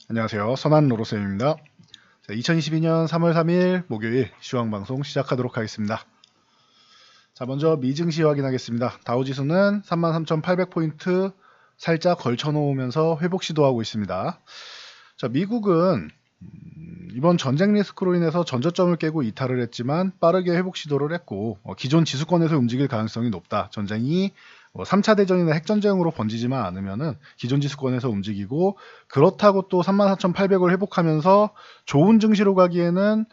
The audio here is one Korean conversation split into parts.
안녕하세요. 선한 로로쌤입니다. 2022년 3월 3일 목요일 시황방송 시작하도록 하겠습니다. 자, 먼저 미증시 확인하겠습니다. 다우지수는 33,800포인트 살짝 걸쳐놓으면서 회복 시도하고 있습니다. 자, 미국은 이번 전쟁 리스크로 인해서 전저점을 깨고 이탈을 했지만 빠르게 회복 시도를 했고 기존 지수권에서 움직일 가능성이 높다. 전쟁이 3차 대전이나 핵전쟁으로 번지지만 않으면은 기존 지수권에서 움직이고, 그렇다고 또 34,800을 회복하면서 좋은 증시로 가기에는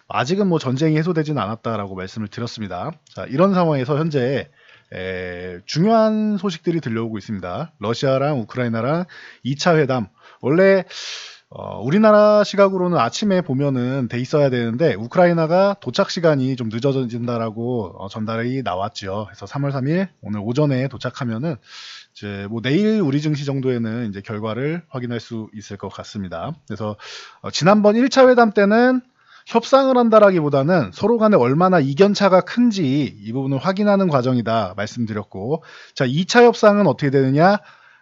아직은 전쟁이 해소되지는 않았다라고 말씀을 드렸습니다. 자, 이런 상황에서 현재 중요한 소식들이 들려오고 있습니다. 러시아랑 우크라이나랑 2차 회담. 원래 우리나라 시각으로는 아침에 보면은 돼 있어야 되는데 우크라이나가 도착 시간이 좀 늦어진다라고 전달이 나왔죠. 그래서 3월 3일 오늘 오전에 도착하면은 이제 내일 우리 증시 정도에는 이제 결과를 확인할 수 있을 것 같습니다. 그래서 지난번 1차 회담 때는 협상을 한다라기보다는 서로 간에 얼마나 이견차가 큰지 이 부분을 확인하는 과정이다 말씀드렸고, 자, 2차 협상은 어떻게 되느냐?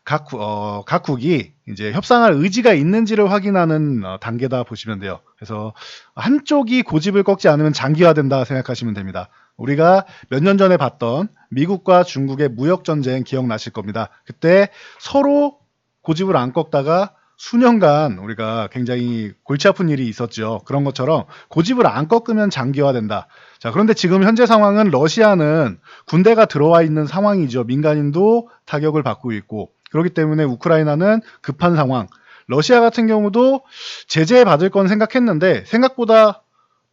각국이 이제 협상할 의지가 있는지를 확인하는 단계다 보시면 돼요. 그래서 한쪽이 고집을 꺾지 않으면 장기화된다 생각하시면 됩니다. 우리가 몇 년 전에 봤던 미국과 중국의 무역전쟁 기억나실 겁니다. 그때 서로 고집을 안 꺾다가 수년간 우리가 굉장히 골치 아픈 일이 있었죠. 그런 것처럼 고집을 안 꺾으면 장기화된다. 자, 그런데 지금 현재 상황은 러시아는 군대가 들어와 있는 상황이죠. 민간인도 타격을 받고 있고, 그렇기 때문에 우크라이나는 급한 상황. 러시아 같은 경우도 제재 받을 건 생각했는데 생각보다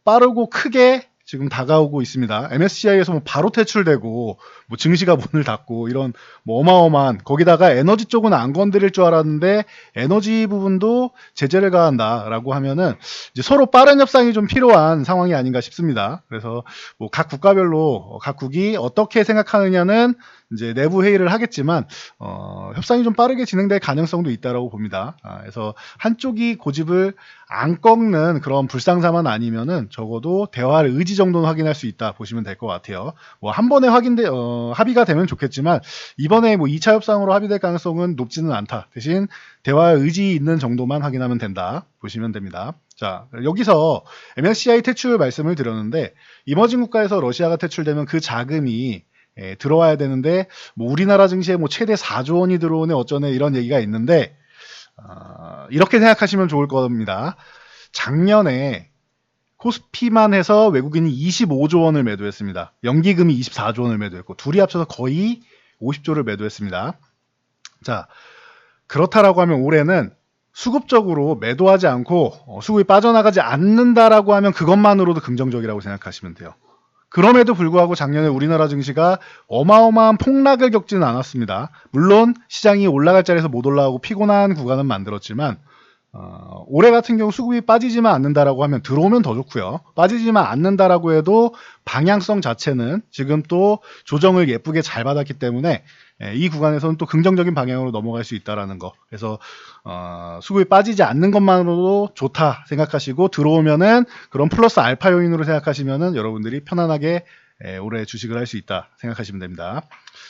빠르고 크게 지금 다가오고 있습니다. MSCI에서 바로 퇴출되고 증시가 문을 닫고 이런 어마어마한, 거기다가 에너지 쪽은 안 건드릴 줄 알았는데 에너지 부분도 제재를 가한다라고 하면은 이제 서로 빠른 협상이 좀 필요한 상황이 아닌가 싶습니다. 그래서 각 국가별로 각국이 어떻게 생각하느냐는 이제 내부 회의를 하겠지만 협상이 좀 빠르게 진행될 가능성도 있다라고 봅니다. 그래서 한쪽이 고집을 안 꺾는 그런 불상사만 아니면은 적어도 대화할 의지 정도는 확인할 수 있다 보시면 될 것 같아요. 한 번에 합의가 되면 좋겠지만 이번에 2차 협상으로 합의될 가능성은 높지는 않다. 대신 대화할 의지 있는 정도만 확인하면 된다 보시면 됩니다. 자, 여기서 MSCI 퇴출 말씀을 드렸는데, 이머징 국가에서 러시아가 퇴출되면 그 자금이 들어와야 되는데 우리나라 증시에 최대 4조 원이 들어오네 어쩌네 이런 얘기가 있는데, 이렇게 생각하시면 좋을 겁니다. 작년에 코스피만 해서 외국인이 25조 원을 매도했습니다. 연기금이 24조 원을 매도했고 둘이 합쳐서 거의 50조를 매도했습니다. 자, 그렇다라고 하면 올해는 수급적으로 매도하지 않고 수급이 빠져나가지 않는다라고 하면 그것만으로도 긍정적이라고 생각하시면 돼요. 그럼에도 불구하고 작년에 우리나라 증시가 어마어마한 폭락을 겪지는 않았습니다. 물론 시장이 올라갈 자리에서 못 올라가고 피곤한 구간은 만들었지만 올해 같은 경우 수급이 빠지지만 않는다라고 하면 들어오면 더 좋고요. 빠지지만 않는다라고 해도 방향성 자체는 지금 또 조정을 예쁘게 잘 받았기 때문에 이 구간에서는 또 긍정적인 방향으로 넘어갈 수 있다라는 거. 그래서 수급이 빠지지 않는 것만으로도 좋다 생각하시고 들어오면은 그런 플러스 알파 요인으로 생각하시면은 여러분들이 편안하게 올해 주식을 할 수 있다 생각하시면 됩니다.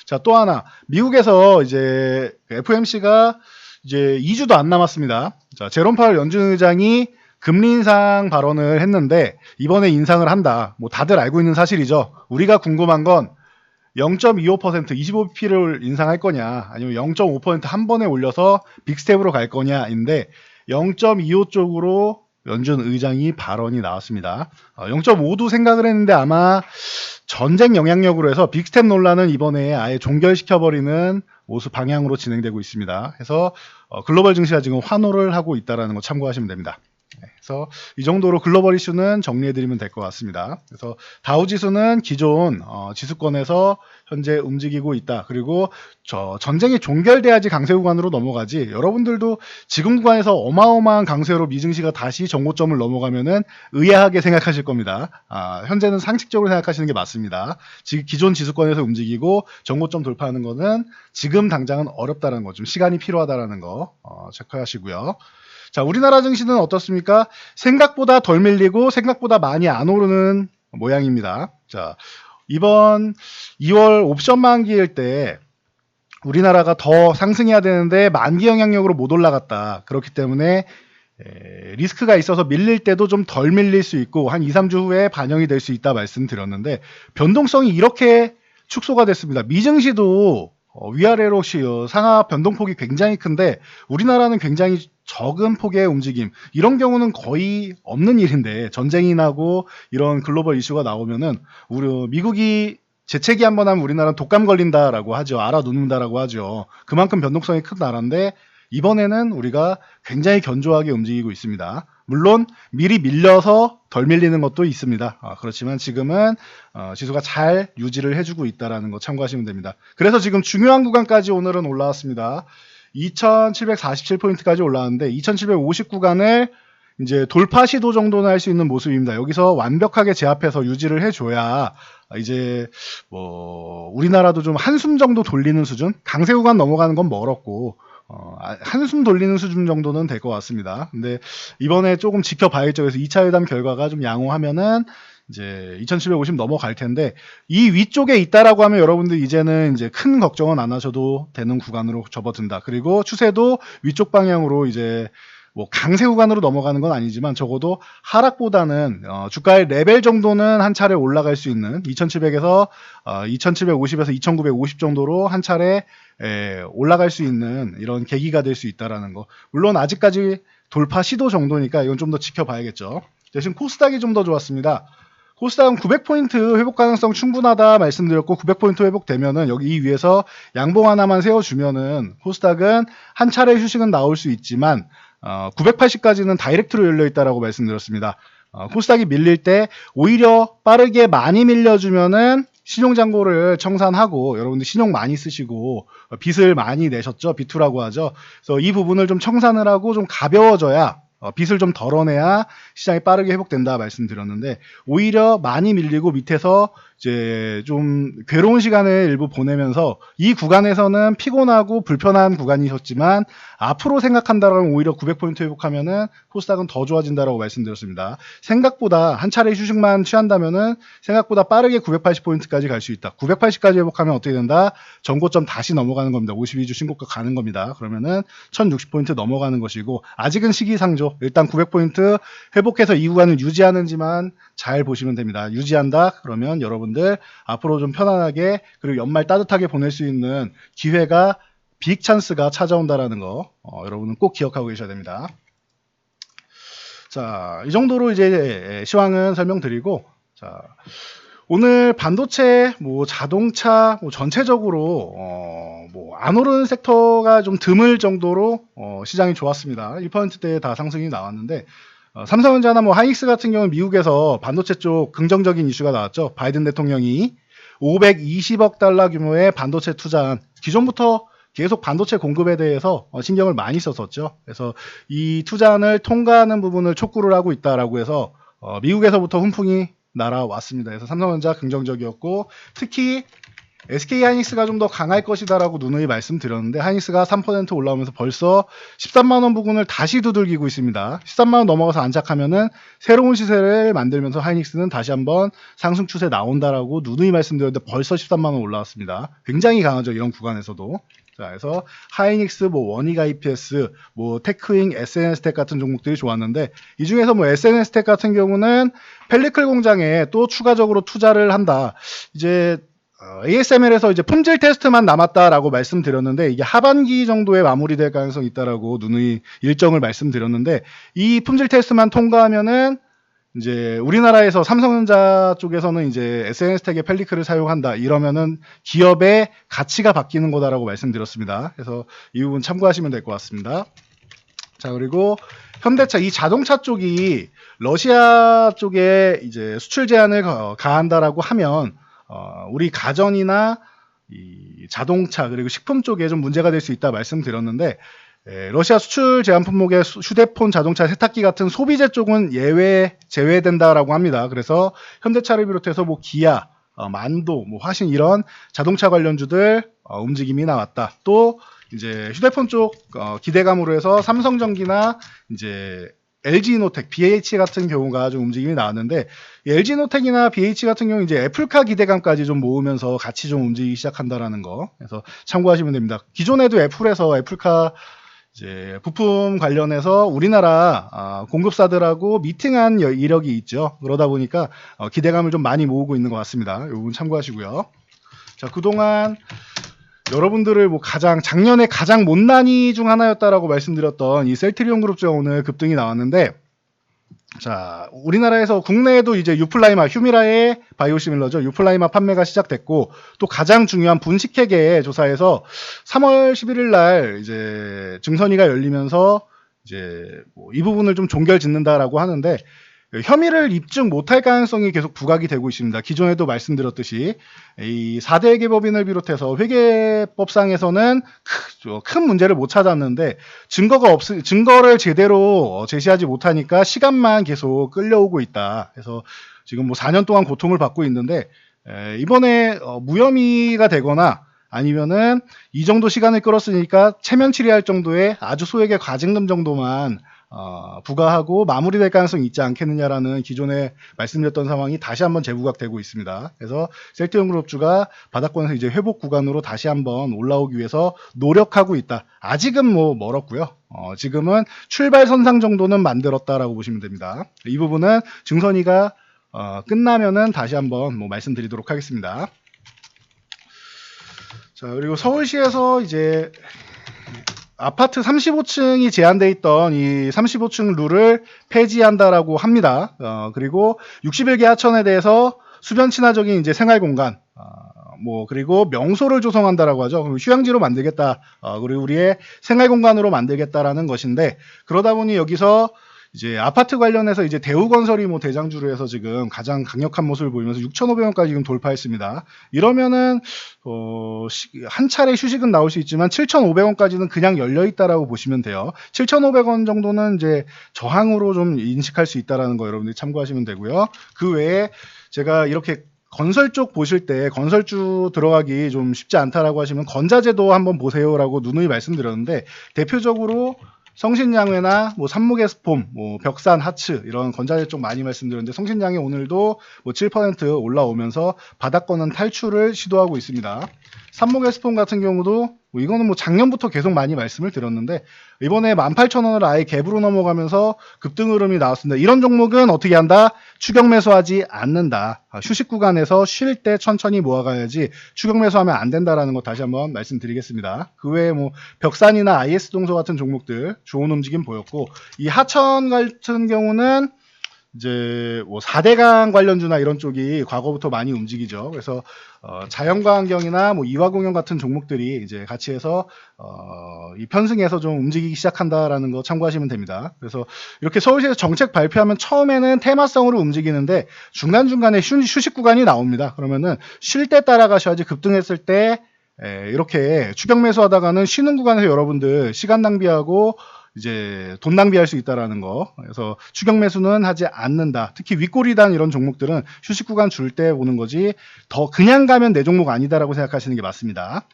자, 또 하나, 미국에서 이제 FOMC가 이제 2주도 안 남았습니다. 자, 제롬 파월 연준 의장이 금리 인상 발언을 했는데 이번에 인상을 한다. 다들 알고 있는 사실이죠. 우리가 궁금한 건 0.25% 25bp를 인상할 거냐, 아니면 0.5% 한 번에 올려서 빅스텝으로 갈 거냐인데 0.25 쪽으로 연준 의장이 발언이 나왔습니다. 0.5도 생각을 했는데 아마 전쟁 영향력으로 해서 빅스텝 논란은 이번에 아예 종결시켜버리는 모습 방향으로 진행되고 있습니다. 그래서 글로벌 증시가 지금 환호를 하고 있다는 거 참고하시면 됩니다. 그래서 이 정도로 글로벌 이슈는 정리해드리면 될 것 같습니다. 그래서 다우지수는 기존 지수권에서 현재 움직이고 있다. 그리고 전쟁이 종결돼야지 강세 구간으로 넘어가지, 여러분들도 지금 구간에서 어마어마한 강세로 미증시가 다시 정고점을 넘어가면은 의아하게 생각하실 겁니다. 현재는 상식적으로 생각하시는 게 맞습니다. 지금 기존 지수권에서 움직이고 정고점 돌파하는 거는 지금 당장은 어렵다는 거, 좀 시간이 필요하다는 거 체크하시고요. 자, 우리나라 증시는 어떻습니까? 생각보다 덜 밀리고 생각보다 많이 안 오르는 모양입니다. 자, 이번 2월 옵션 만기일 때 우리나라가 더 상승해야 되는데 만기 영향력으로 못 올라갔다. 그렇기 때문에 리스크가 있어서 밀릴 때도 좀 덜 밀릴 수 있고 한 2, 3주 후에 반영이 될 수 있다 말씀드렸는데 변동성이 이렇게 축소가 됐습니다. 미증시도 위아래로 상하 변동폭이 굉장히 큰데 우리나라는 굉장히 적은 폭의 움직임, 이런 경우는 거의 없는 일인데 전쟁이 나고 이런 글로벌 이슈가 나오면은 우리 미국이 재채기 한번 하면 우리나라는 독감 걸린다라고 하죠. 알아눕는다라고 하죠. 그만큼 변동성이 큰 나라인데 이번에는 우리가 굉장히 견조하게 움직이고 있습니다. 물론 미리 밀려서 덜 밀리는 것도 있습니다. 그렇지만 지금은 지수가 잘 유지를 해주고 있다는 거 참고하시면 됩니다. 그래서 지금 중요한 구간까지 오늘은 올라왔습니다. 2747포인트까지 올라왔는데 2750 구간을 이제 돌파 시도 정도는 할 수 있는 모습입니다. 여기서 완벽하게 제압해서 유지를 해줘야 이제 뭐 우리나라도 좀 한숨 정도 돌리는 수준, 강세 구간 넘어가는 건 멀었고 한숨 돌리는 수준 정도는 될 것 같습니다. 근데 이번에 조금 지켜봐야겠죠. 그래서 2차 회담 결과가 좀 양호하면은 이제 2750 넘어갈 텐데 이 위쪽에 있다라고 하면 여러분들 이제는 이제 큰 걱정은 안 하셔도 되는 구간으로 접어든다. 그리고 추세도 위쪽 방향으로 이제 뭐 강세 구간으로 넘어가는 건 아니지만 적어도 하락보다는 주가의 레벨 정도는 한 차례 올라갈 수 있는 2700에서 2750에서 2950 정도로 한 차례 올라갈 수 있는 이런 계기가 될 수 있다라는 거. 물론 아직까지 돌파 시도 정도니까 이건 좀 더 지켜봐야겠죠. 대신 코스닥이 좀 더 좋았습니다. 코스닥은 900포인트 회복 가능성 충분하다 말씀드렸고 900포인트 회복되면은 여기 이 위에서 양봉 하나만 세워주면은 코스닥은 한 차례 휴식은 나올 수 있지만 980까지는 다이렉트로 열려있다라고 말씀드렸습니다. 코스닥이 밀릴 때 오히려 빠르게 많이 밀려주면은 신용잔고를 청산하고 여러분들 신용 많이 쓰시고 빚을 많이 내셨죠. 비투라고 하죠. 그래서 이 부분을 좀 청산을 하고 좀 가벼워져야 빚을 좀 덜어내야 시장이 빠르게 회복된다 말씀드렸는데 오히려 많이 밀리고 밑에서 이제 좀 괴로운 시간을 일부 보내면서 이 구간에서는 피곤하고 불편한 구간이셨지만 앞으로 생각한다면 오히려 900포인트 회복하면은 코스닥은 더 좋아진다라고 말씀드렸습니다. 생각보다 한 차례 휴식만 취한다면은 생각보다 빠르게 980포인트까지 갈 수 있다. 980까지 회복하면 어떻게 된다? 전고점 다시 넘어가는 겁니다. 52주 신고가 가는 겁니다. 그러면은 1060포인트 넘어가는 것이고 아직은 시기상조. 일단 900포인트 회복해서 이 구간을 유지하는지만 잘 보시면 됩니다. 유지한다? 그러면 여러분들 앞으로 좀 편안하게 그리고 연말 따뜻하게 보낼 수 있는 기회가 빅 찬스가 찾아온다라는 거 여러분은 꼭 기억하고 계셔야 됩니다. 자, 이 정도로 이제 시황은 설명드리고 자, 오늘 반도체, 뭐 자동차, 뭐 전체적으로 뭐 안 오르는 섹터가 좀 드물 정도로 시장이 좋았습니다. 1%대에 다 상승이 나왔는데 삼성전자나 뭐 하이닉스 같은 경우는 미국에서 반도체 쪽 긍정적인 이슈가 나왔죠. 바이든 대통령이 520억 달러 규모의 반도체 투자안, 기존부터 계속 반도체 공급에 대해서 신경을 많이 썼었죠. 그래서 이 투자안을 통과하는 부분을 촉구를 하고 있다라고 해서 미국에서부터 훈풍이 날아왔습니다. 그래서 삼성전자 긍정적이었고 특히 SK 하이닉스가 좀 더 강할 것이다라고 누누이 말씀드렸는데 하이닉스가 3% 올라오면서 벌써 13만 원 부근을 다시 두들기고 있습니다. 13만 원 넘어가서 안착하면은 새로운 시세를 만들면서 하이닉스는 다시 한번 상승 추세 나온다라고 누누이 말씀드렸는데 벌써 13만 원 올라왔습니다. 굉장히 강하죠. 이런 구간에서도. 자, 그래서 하이닉스, 뭐 원익 IPS, 뭐 테크윙, SNS텍 같은 종목들이 좋았는데 이 중에서 뭐 SNS텍 같은 경우는 펠리클 공장에 또 추가적으로 투자를 한다. 이제 ASML에서 이제 품질 테스트만 남았다라고 말씀드렸는데 이게 하반기 정도에 마무리될 가능성이 있다라고 누누이 일정을 말씀드렸는데 이 품질 테스트만 통과하면은 이제 우리나라에서 삼성전자 쪽에서는 이제 SNS텍의 펠리클을 사용한다 이러면은 기업의 가치가 바뀌는 거다라고 말씀드렸습니다. 그래서 이 부분 참고하시면 될 것 같습니다. 자, 그리고 현대차, 이 자동차 쪽이 러시아 쪽에 이제 수출 제한을 가한다라고 하면 우리 가전이나 이 자동차 그리고 식품 쪽에 좀 문제가 될 수 있다 말씀드렸는데 러시아 수출 제한 품목의 휴대폰, 자동차, 세탁기 같은 소비재 쪽은 제외된다라고 합니다. 그래서 현대차를 비롯해서 뭐 기아, 만도, 뭐 화신 이런 자동차 관련주들 움직임이 나왔다. 또 이제 휴대폰 쪽 기대감으로 해서 삼성전기나 이제 LG노텍, BH 같은 경우가 좀 움직임이 나왔는데 LG노텍이나 BH 같은 경우 이제 애플카 기대감까지 좀 모으면서 같이 좀 움직이기 시작한다라는 거. 그래서 참고하시면 됩니다. 기존에도 애플에서 애플카 이제 부품 관련해서 우리나라 공급사들하고 미팅한 이력이 있죠. 그러다 보니까 기대감을 좀 많이 모으고 있는 것 같습니다. 이 부분 참고하시고요. 자, 그동안 여러분들을 작년에 가장 못난이 중 하나였다라고 말씀드렸던 이 셀트리온 그룹주가 오늘 급등이 나왔는데, 자, 우리나라에서 국내에도 이제 유플라이마, 휴미라의 바이오시밀러죠. 유플라이마 판매가 시작됐고, 또 가장 중요한 분식회계 조사에서 3월 11일 날 이제 증선위가 열리면서 이제 이 부분을 좀 종결 짓는다라고 하는데, 혐의를 입증 못할 가능성이 계속 부각이 되고 있습니다. 기존에도 말씀드렸듯이 이 4대 회계법인을 비롯해서 회계법상에서는 큰 문제를 못 찾았는데 증거를 제대로 제시하지 못하니까 시간만 계속 끌려오고 있다. 그래서 지금 4년 동안 고통을 받고 있는데 이번에 무혐의가 되거나 아니면은 이 정도 시간을 끌었으니까 체면 처리할 정도의 아주 소액의 과징금 정도만 부과하고 마무리될 가능성이 있지 않겠느냐라는 기존에 말씀드렸던 상황이 다시 한번 재부각되고 있습니다. 그래서 셀트리온 그룹주가 바닥권에서 이제 회복 구간으로 다시 한번 올라오기 위해서 노력하고 있다. 아직은 멀었고요. 지금은 출발선상 정도는 만들었다라고 보시면 됩니다. 이 부분은 증선위가 끝나면은 다시 한번 말씀드리도록 하겠습니다. 자, 그리고 서울시에서 이제 아파트 35층이 제한되어 있던 이 35층 룰을 폐지한다라고 합니다. 그리고 61개 하천에 대해서 수변 친화적인 이제 생활 공간, 그리고 명소를 조성한다라고 하죠. 그리고 휴양지로 만들겠다. 그리고 우리의 생활 공간으로 만들겠다라는 것인데, 그러다 보니 여기서 이제 아파트 관련해서 이제 대우건설이 대장주로 해서 지금 가장 강력한 모습을 보이면서 6,500원까지 지금 돌파했습니다. 이러면은 한 차례 휴식은 나올 수 있지만 7,500원까지는 그냥 열려 있다라고 보시면 돼요. 7,500원 정도는 이제 저항으로 좀 인식할 수 있다라는 거 여러분들이 참고하시면 되고요. 그 외에 제가 이렇게 건설 쪽 보실 때 건설주 들어가기 좀 쉽지 않다라고 하시면 건자재도 한번 보세요라고 누누이 말씀드렸는데, 대표적으로 성신양회나 산목에스폼, 벽산, 하츠 이런 건자재 쪽 많이 말씀드렸는데, 성신양회 오늘도 7% 올라오면서 바닥권은 탈출을 시도하고 있습니다. 산목에스폼 같은 경우도 이거는 작년부터 계속 많이 말씀을 드렸는데 이번에 18,000원을 아예 갭으로 넘어가면서 급등 흐름이 나왔습니다. 이런 종목은 어떻게 한다? 추격 매수하지 않는다. 휴식 구간에서 쉴 때 천천히 모아가야지 추격 매수하면 안 된다라는 거 다시 한번 말씀드리겠습니다. 그 외에 벽산이나 IS 동서 같은 종목들 좋은 움직임 보였고, 이 하천 같은 경우는 이제 4대강 관련주나 이런 쪽이 과거부터 많이 움직이죠. 그래서 자연과환경이나 이화공영 같은 종목들이 이제 같이 해서 이 편승해서 좀 움직이기 시작한다라는 거 참고하시면 됩니다. 그래서 이렇게 서울시에서 정책 발표하면 처음에는 테마성으로 움직이는데 중간중간에 휴식 구간이 나옵니다. 그러면은 쉴 때 따라가셔야지 급등했을 때 이렇게 추격 매수하다가는 쉬는 구간에서 여러분들 시간 낭비하고 이제 돈 낭비할 수 있다라는 거. 그래서 추격 매수는 하지 않는다. 특히 윗꼬리단 이런 종목들은 휴식 구간 줄 때 보는 거지 더 그냥 가면 내 종목 아니다라고 생각하시는 게 맞습니다.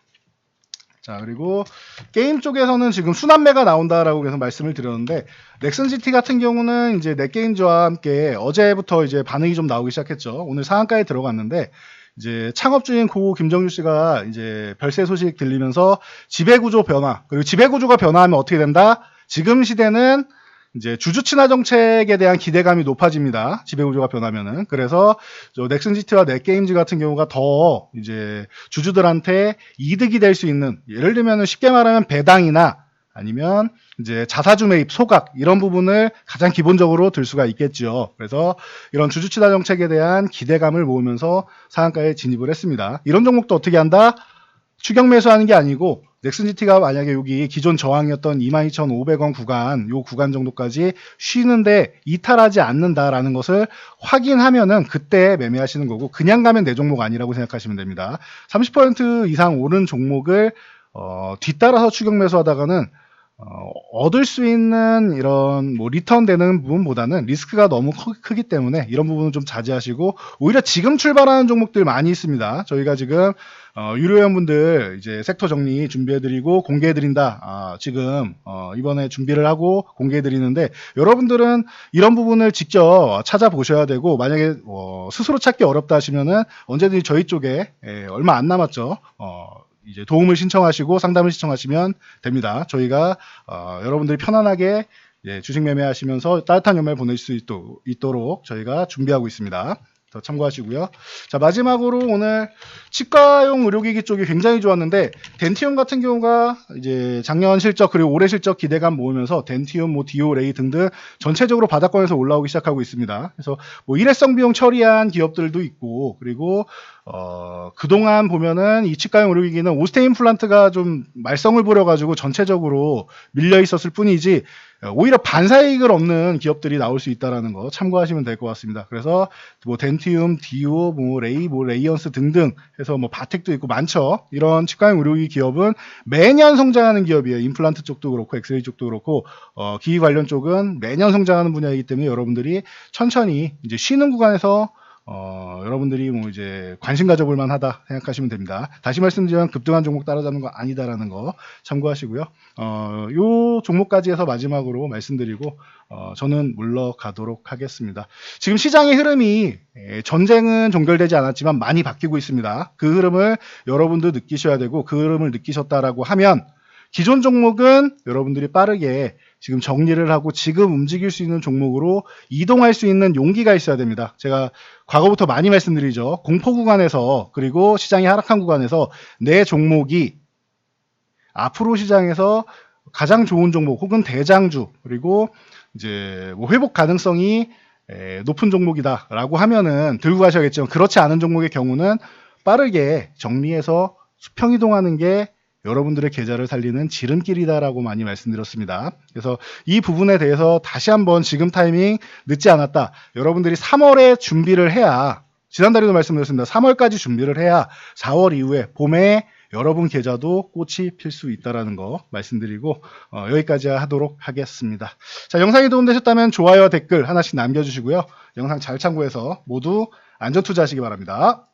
자, 그리고 게임 쪽에서는 지금 순환매가 나온다라고 계속 말씀을 드렸는데, 넥슨GT 같은 경우는 이제 넷게임즈와 함께 어제부터 이제 반응이 좀 나오기 시작했죠. 오늘 상한가에 들어갔는데 이제 창업주인 고 김정주 씨가 이제 별세 소식 들리면서 지배구조 변화, 그리고 지배구조가 변화하면 어떻게 된다? 지금 시대는 이제 주주 친화 정책에 대한 기대감이 높아집니다. 지배구조가 변하면은. 그래서 넥슨GT와 넷게임즈 같은 경우가 더 이제 주주들한테 이득이 될 수 있는, 예를 들면 쉽게 말하면 배당이나 아니면 이제 자사주 매입, 소각 이런 부분을 가장 기본적으로 들 수가 있겠죠. 그래서 이런 주주 친화 정책에 대한 기대감을 모으면서 상한가에 진입을 했습니다. 이런 종목도 어떻게 한다? 추격 매수하는 게 아니고 넥슨GT가 만약에 여기 기존 저항이었던 22,500원 구간, 요 구간 정도까지 쉬는데 이탈하지 않는다라는 것을 확인하면은 그때 매매하시는 거고, 그냥 가면 내 종목 아니라고 생각하시면 됩니다. 30% 이상 오른 종목을 뒤따라서 추격 매수하다가는 얻을 수 있는 이런 리턴 되는 부분보다는 리스크가 너무 크기 때문에 이런 부분은 좀 자제하시고, 오히려 지금 출발하는 종목들 많이 있습니다. 저희가 지금 유료회원분들 이제 섹터 정리 준비해드리고 공개해드린다. 지금 이번에 준비를 하고 공개해드리는데, 여러분들은 이런 부분을 직접 찾아보셔야 되고, 만약에 스스로 찾기 어렵다 하시면은 언제든지 저희 쪽에 얼마 안 남았죠. 이제 도움을 신청하시고 상담을 신청하시면 됩니다. 저희가 여러분들이 편안하게 주식 매매하시면서 따뜻한 연말 보내실 수 있도록 저희가 준비하고 있습니다. 더 참고하시고요. 자, 마지막으로 오늘 치과용 의료기기 쪽이 굉장히 좋았는데 덴티움 같은 경우가 이제 작년 실적 그리고 올해 실적 기대감 모으면서 덴티움, 디오, 레이 등등 전체적으로 바닥권에서 올라오기 시작하고 있습니다. 그래서 일회성 비용 처리한 기업들도 있고 그리고 그동안 보면은 이 치과용 의료기기는 오스테 임플란트가 좀 말썽을 부려가지고 전체적으로 밀려 있었을 뿐이지 오히려 반사이익을 얻는 기업들이 나올 수 있다는 거 참고하시면 될 것 같습니다. 그래서 덴티움, 디오, 레이, 레이언스 등등 해서 바텍도 있고 많죠. 이런 치과용 의료기기 기업은 매년 성장하는 기업이에요. 임플란트 쪽도 그렇고 엑스레이 쪽도 그렇고 기기 관련 쪽은 매년 성장하는 분야이기 때문에 여러분들이 천천히 이제 쉬는 구간에서 여러분들이 이제 관심 가져볼 만하다 생각하시면 됩니다. 다시 말씀드리면 급등한 종목 따라잡는 거 아니다라는 거 참고하시고요. 요 종목까지 해서 마지막으로 말씀드리고 저는 물러가도록 하겠습니다. 지금 시장의 흐름이 전쟁은 종결되지 않았지만 많이 바뀌고 있습니다. 그 흐름을 여러분도 느끼셔야 되고 그 흐름을 느끼셨다라고 하면 기존 종목은 여러분들이 빠르게 지금 정리를 하고 지금 움직일 수 있는 종목으로 이동할 수 있는 용기가 있어야 됩니다. 제가 과거부터 많이 말씀드리죠. 공포 구간에서 그리고 시장이 하락한 구간에서 내 종목이 앞으로 시장에서 가장 좋은 종목 혹은 대장주 그리고 이제 회복 가능성이 높은 종목이다라고 하면은 들고 가셔야겠지만 그렇지 않은 종목의 경우는 빠르게 정리해서 수평 이동하는 게 여러분들의 계좌를 살리는 지름길이다라고 많이 말씀드렸습니다. 그래서 이 부분에 대해서 다시 한번 지금 타이밍 늦지 않았다. 여러분들이 3월에 준비를 해야 지난달에도 말씀드렸습니다. 3월까지 준비를 해야 4월 이후에 봄에 여러분 계좌도 꽃이 필 수 있다는 거 말씀드리고 여기까지 하도록 하겠습니다. 자, 영상이 도움되셨다면 좋아요, 댓글 하나씩 남겨주시고요. 영상 잘 참고해서 모두 안전투자하시기 바랍니다.